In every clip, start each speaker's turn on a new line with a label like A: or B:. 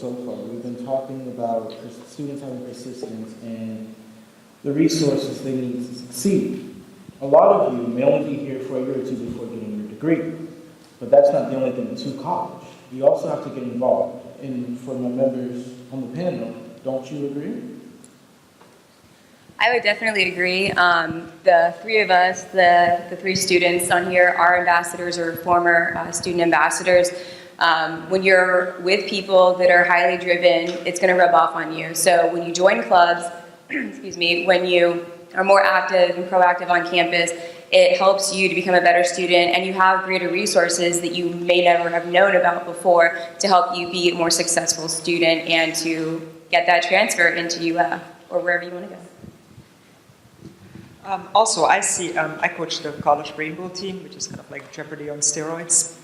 A: so far. We've been talking about students having persistence and the resources they need to succeed. A lot of you may only be here for a year or two before getting your degree, but that's not the only thing to college. You also have to get involved. And for my members on the panel, don't you agree?
B: I would definitely agree. The three of us, the three students on here are ambassadors or former student ambassadors. When you're with people that are highly driven, it's going to rub off on you. So when you join clubs, excuse me, when you are more active and proactive on campus, it helps you to become a better student, and you have greater resources that you may never have known about before to help you be a more successful student and to get that transfer into UF or wherever you want to go.
C: Also, I coach the college rainbow team, which is kind of like Jeopardy on steroids.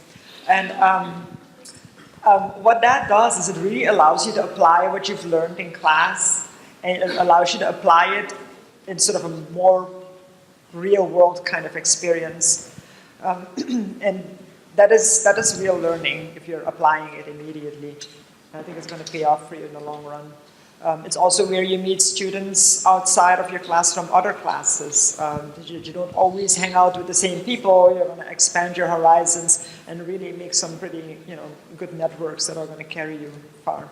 C: And what that does is it really allows you to apply what you've learned in class, and it allows you to apply it in sort of a more real world kind of experience. And that is real learning if you're applying it immediately. I think it's going to pay off for you in the long run. It's also where you meet students outside of your class from other classes. You don't always hang out with the same people. You're going to expand your horizons and really make some pretty, good networks that are going to carry you far.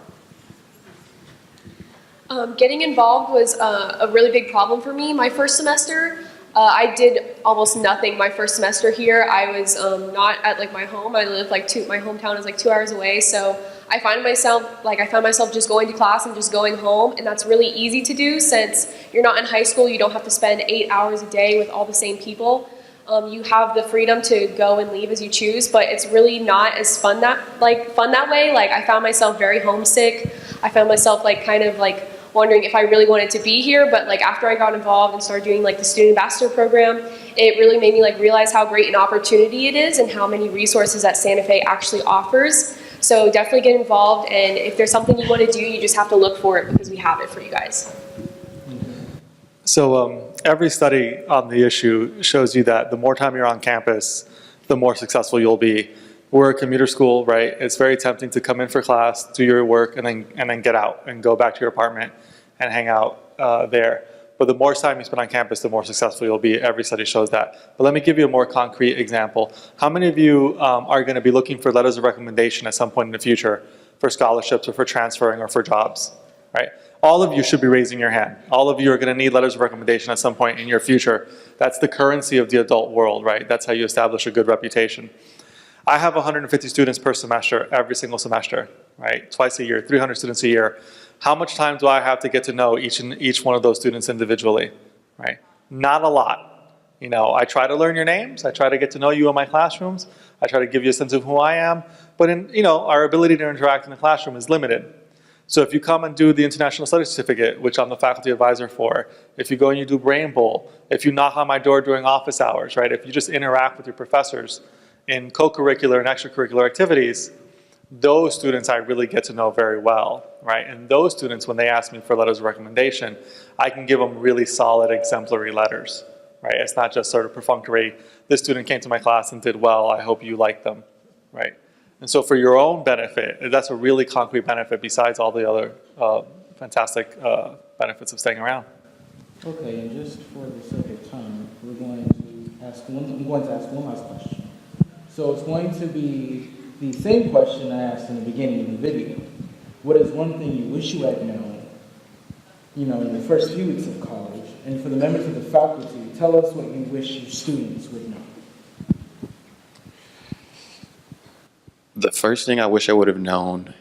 D: Getting involved was a really big problem for me. My first semester, I did almost nothing my first semester here. I was not at my home. I live my hometown is 2 hours away, so I found myself just going to class and just going home, and that's really easy to do since you're not in high school. You don't have to spend 8 hours a day with all the same people. You have the freedom to go and leave as you choose, but it's really not as fun that way. I found myself very homesick. I found myself wondering if I really wanted to be here, but after I got involved and started doing the student ambassador program, it really made me realize how great an opportunity it is and how many resources that Santa Fe actually offers. So definitely get involved, and if there's something you want to do, you just have to look for it because we have it for you guys.
E: So every study on the issue shows you that the more time you're on campus, the more successful you'll be. We're a commuter school, right? It's very tempting to come in for class, do your work, and then get out and go back to your apartment and hang out there. But the more time you spend on campus, the more successful you'll be. Every study shows that. But let me give you a more concrete example. How many of you are going to be looking for letters of recommendation at some point in the future for scholarships or for transferring or for jobs, right? All of you should be raising your hand. All of you are going to need letters of recommendation at some point in your future. That's the currency of the adult world, right? That's how you establish a good reputation. I have 150 students per semester, every single semester, right? Twice a year, 300 students a year. How much time do I have to get to know each one of those students individually, right? Not a lot. I try to learn your names. I try to get to know you in my classrooms. I try to give you a sense of who I am. But our ability to interact in the classroom is limited. So if you come and do the International Studies Certificate, which I'm the faculty advisor for, if you go and you do Brain Bowl, if you knock on my door during office hours, right? If you just interact with your professors in co-curricular and extracurricular activities, those students I really get to know very well, right? And those students, when they ask me for letters of recommendation, I can give them really solid exemplary letters, right? It's not just sort of perfunctory, this student came to my class and did well, I hope you like them, right? And so for your own benefit, that's a really concrete benefit besides all the other fantastic benefits of staying around.
A: Okay, and just for the sake of time, I'm going to ask one last question. So it's going to be the same question I asked in the beginning of the video. What is one thing you wish you had known, in the first few weeks of college? And for the members of the faculty, tell us what you wish your students would know.
F: The first thing I wish I would have known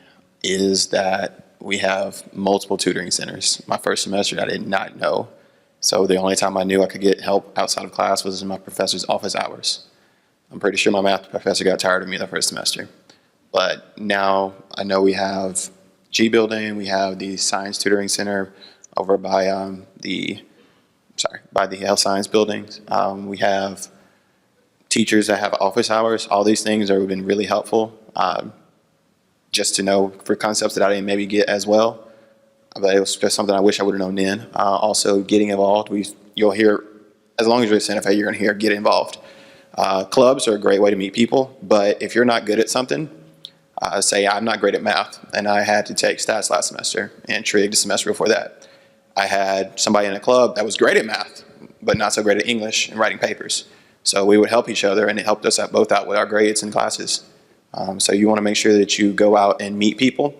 F: is that we have multiple tutoring centers. My first semester, I did not know. So the only time I knew I could get help outside of class was in my professor's office hours. I'm pretty sure my math professor got tired of me the first semester. But now I know we have G Building, we have the Science Tutoring Center over by the Health Science buildings. We have teachers that have office hours. All these things have been really helpful just to know for concepts that I didn't maybe get as well. But it was just something I wish I would have known then. Also getting involved, you'll hear, as long as you're at Santa Fe, you're gonna hear get involved. Clubs are a great way to meet people, but if you're not good at something, Say I'm not great at math, and I had to take stats last semester and trig the semester before that. I had somebody in a club that was great at math, but not so great at English and writing papers. So we would help each other, and it helped us both out with our grades and classes. So you want to make sure that you go out and meet people,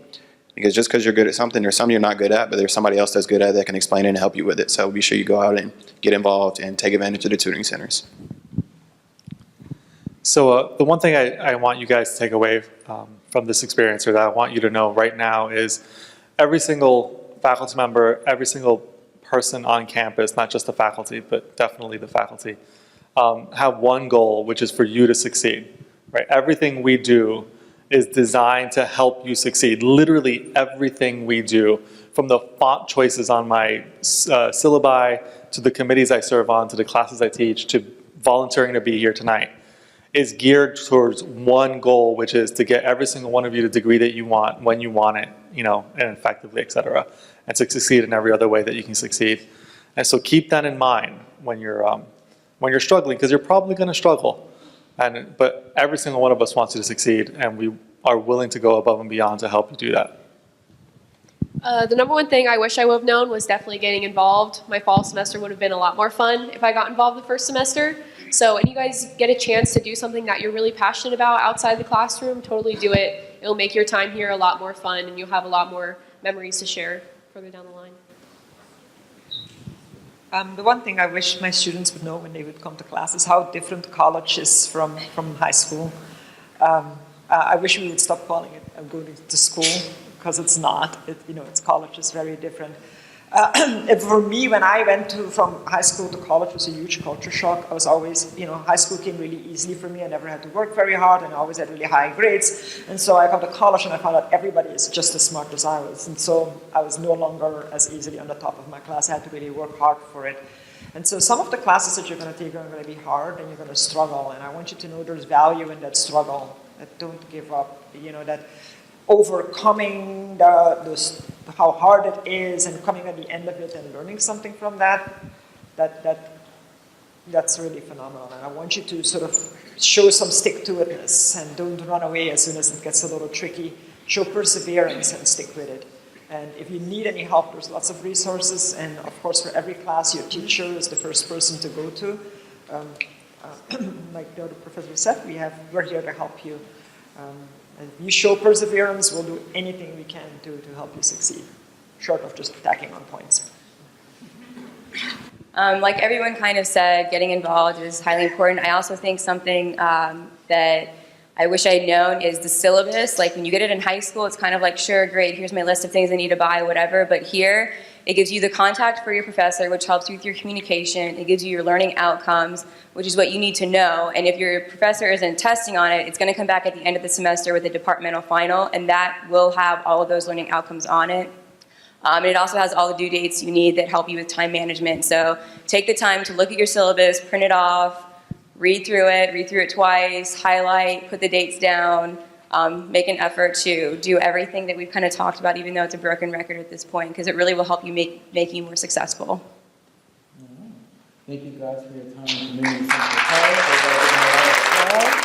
F: because just because you're good at something, there's something you're not good at, but there's somebody else that's good at it that can explain it and help you with it. So be sure you go out and get involved and take advantage of the tutoring centers.
E: So the one thing I want you guys to take away from this experience, or that I want you to know right now, is every single faculty member, every single person on campus, not just the faculty, but definitely the faculty, have one goal, which is for you to succeed. Right? Everything we do is designed to help you succeed. Literally everything we do, from the font choices on my syllabi, to the committees I serve on, to the classes I teach, to volunteering to be here tonight, is geared towards one goal, which is to get every single one of you the degree that you want, when you want it, and effectively, et cetera, and to succeed in every other way that you can succeed. And so keep that in mind when you're struggling, because you're probably going to struggle. But every single one of us wants you to succeed, and we are willing to go above and beyond to help you do that.
D: The number one thing I wish I would have known was definitely getting involved. My fall semester would have been a lot more fun if I got involved the first semester. So when you guys get a chance to do something that you're really passionate about outside the classroom, totally do it. It'll make your time here a lot more fun, and you'll have a lot more memories to share further down the line.
C: The one thing I wish my students would know when they would come to class is how different college is from high school. I wish we would stop calling it going to school, because it's not. It's college is very different. For me, when I went from high school to college, it was a huge culture shock. I was always, high school came really easily for me. I never had to work very hard, and I always had really high grades. And so I got to college, and I found out everybody is just as smart as I was. And so I was no longer as easily on the top of my class. I had to really work hard for it. And so some of the classes that you're going to take are going to be hard, and you're going to struggle. And I want you to know there's value in that struggle. That don't give up. That overcoming how hard it is and coming at the end of it and learning something from that's really phenomenal. And I want you to sort of show some stick-to-itness and don't run away as soon as it gets a little tricky. Show perseverance and stick with it. And if you need any help, there's lots of resources. And of course, for every class, your teacher is the first person to go to. Like the other professor said, we're here to help you. And if you show perseverance, we'll do anything we can do to help you succeed, short of just tacking on points.
B: Like everyone kind of said, getting involved is highly important. I also think something that I wish I had known is the syllabus. Like when you get it in high school, it's kind of like, sure, great, here's my list of things I need to buy, whatever. But here, it gives you the contact for your professor, which helps you with your communication. It gives you your learning outcomes, which is what you need to know. And if your professor isn't testing on it, it's going to come back at the end of the semester with a departmental final, and that will have all of those learning outcomes on it. And it also has all the due dates you need that help you with time management. So take the time to look at your syllabus, print it off, read through it twice, highlight, put the dates down, make an effort to do everything that we've kind of talked about, even though it's a broken record at this point, because it really will help you make you more successful.
A: Thank you guys for your time.